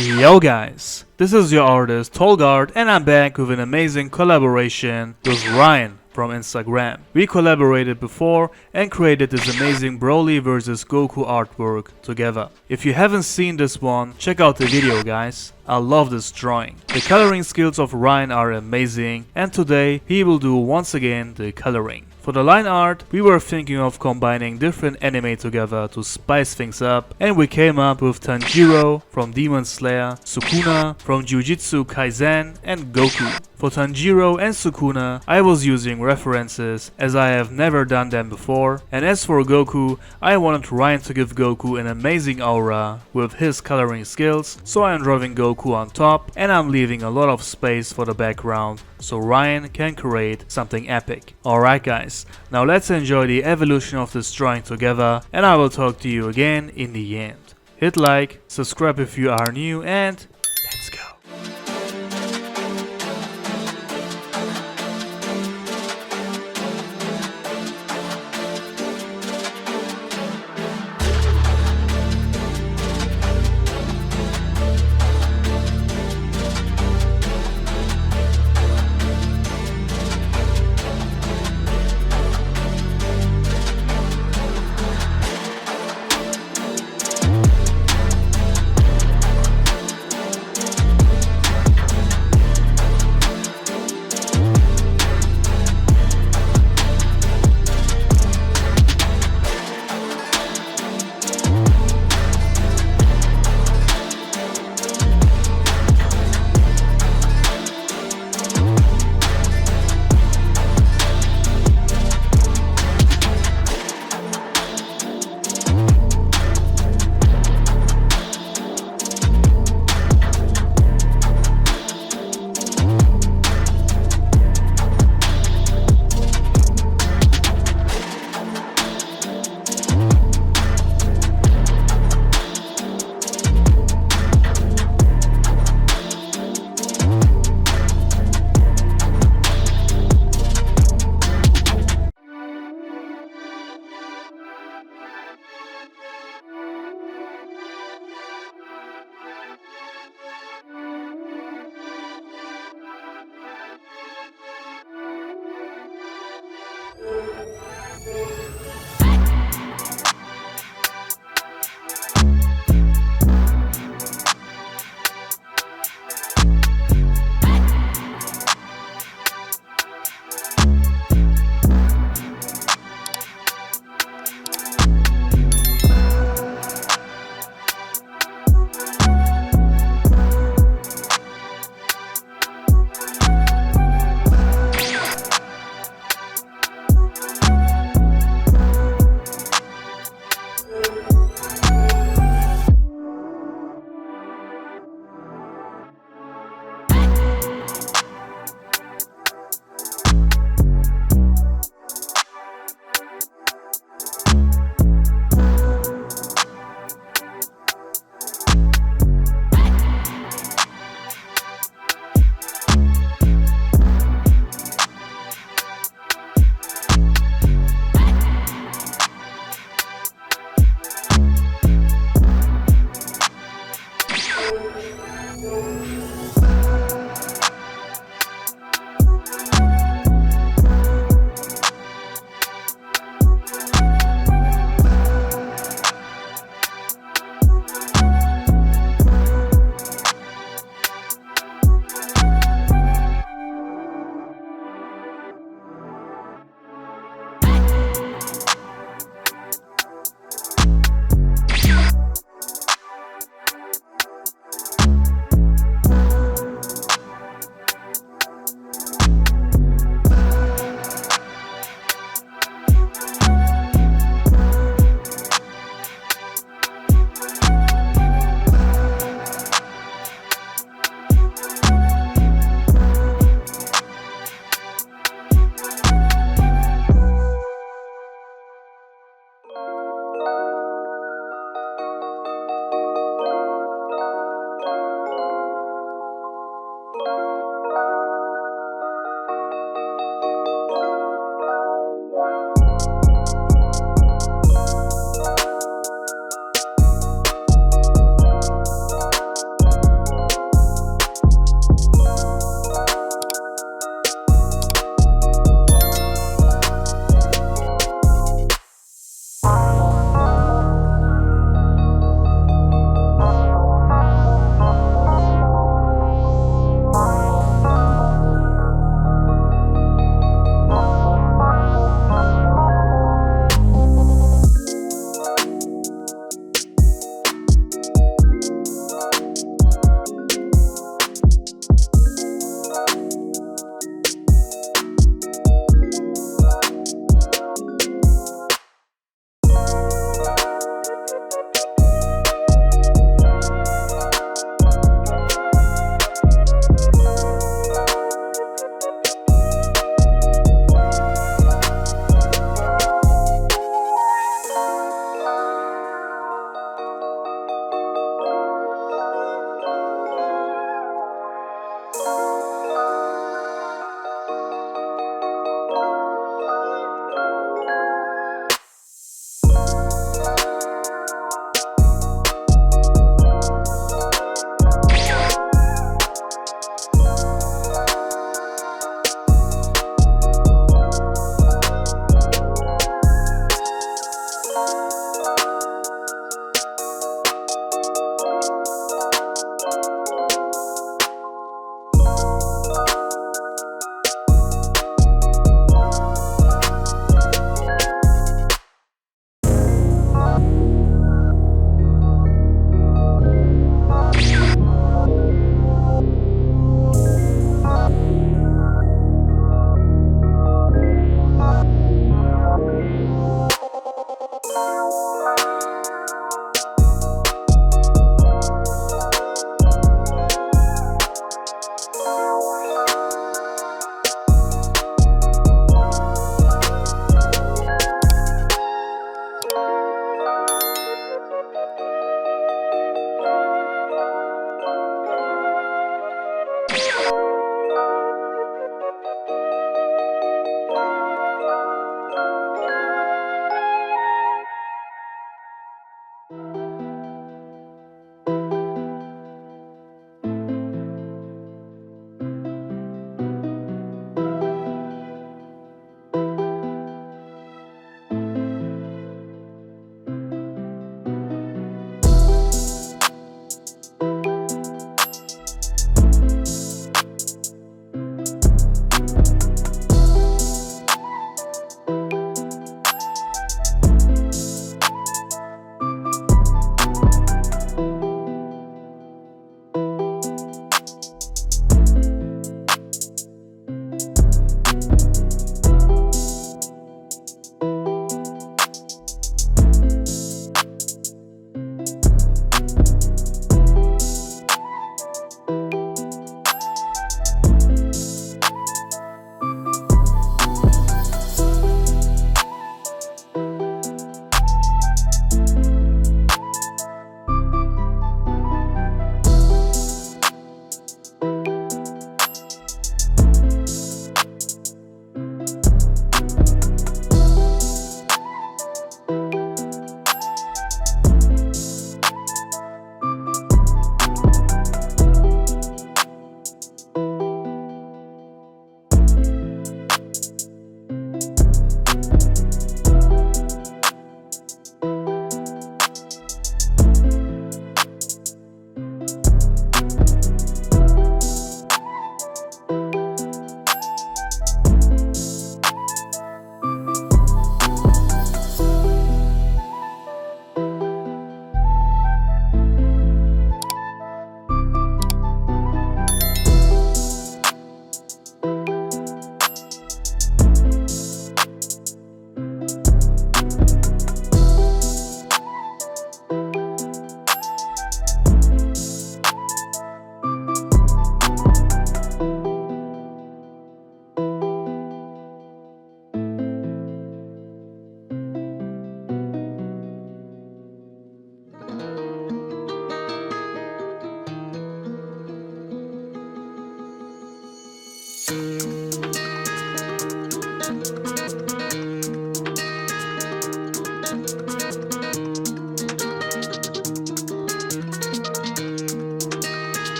Yo guys, this is your artist Tolg and I'm back with an amazing collaboration with Ryan from Instagram. We collaborated before and created this amazing Broly vs Goku artwork together. If you haven't seen this one, check out the video guys. I love this drawing. The coloring skills of Ryan are amazing and today he will do once again the coloring. For the line art, we were thinking of combining different anime together to spice things up, and we came up with Tanjiro from Demon Slayer, Sukuna from Jujutsu Kaisen, and Goku. For Tanjiro and Sukuna, I was using references as I have never done them before, and as for Goku, I wanted Ryan to give Goku an amazing aura with his coloring skills, so I'm drawing Goku on top and I'm leaving a lot of space for the background so Ryan can create something epic. Alright guys, now let's enjoy the evolution of this drawing together and I will talk to you again in the end. Hit like, subscribe if you are new and let's go.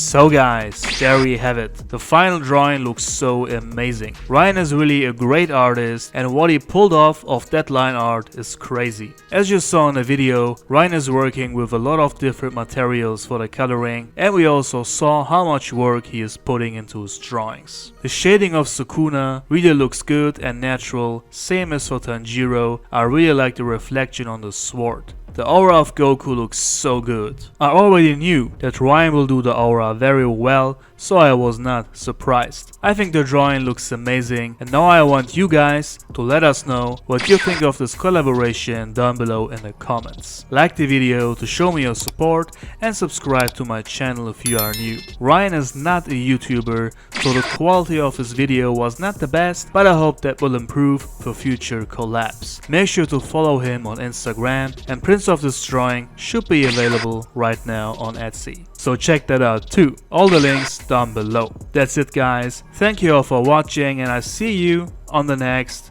So guys, there we have it. The final drawing looks so amazing. Ryan is really a great artist, and what he pulled off of that line art is crazy. As you saw in the video, Ryan is working with a lot of different materials for the coloring, and we also saw how much work he is putting into his drawings. The shading of Sukuna really looks good and natural, same as for Tanjiro. I really like the reflection on the sword. The aura of Goku looks so good. I already knew that Ryan will do the aura very well, so I was not surprised. I think the drawing looks amazing, and now I want you guys to let us know what you think of this collaboration down below in the comments. Like the video to show me your support, and subscribe to my channel if you are new. Ryan is not a YouTuber, so the quality of his video was not the best, but I hope that will improve for future collabs. Make sure to follow him on Instagram, and prints of this drawing should be available right now on Etsy. So check that out too. All the links down below. That's it guys. Thank you all for watching, and I see you on the next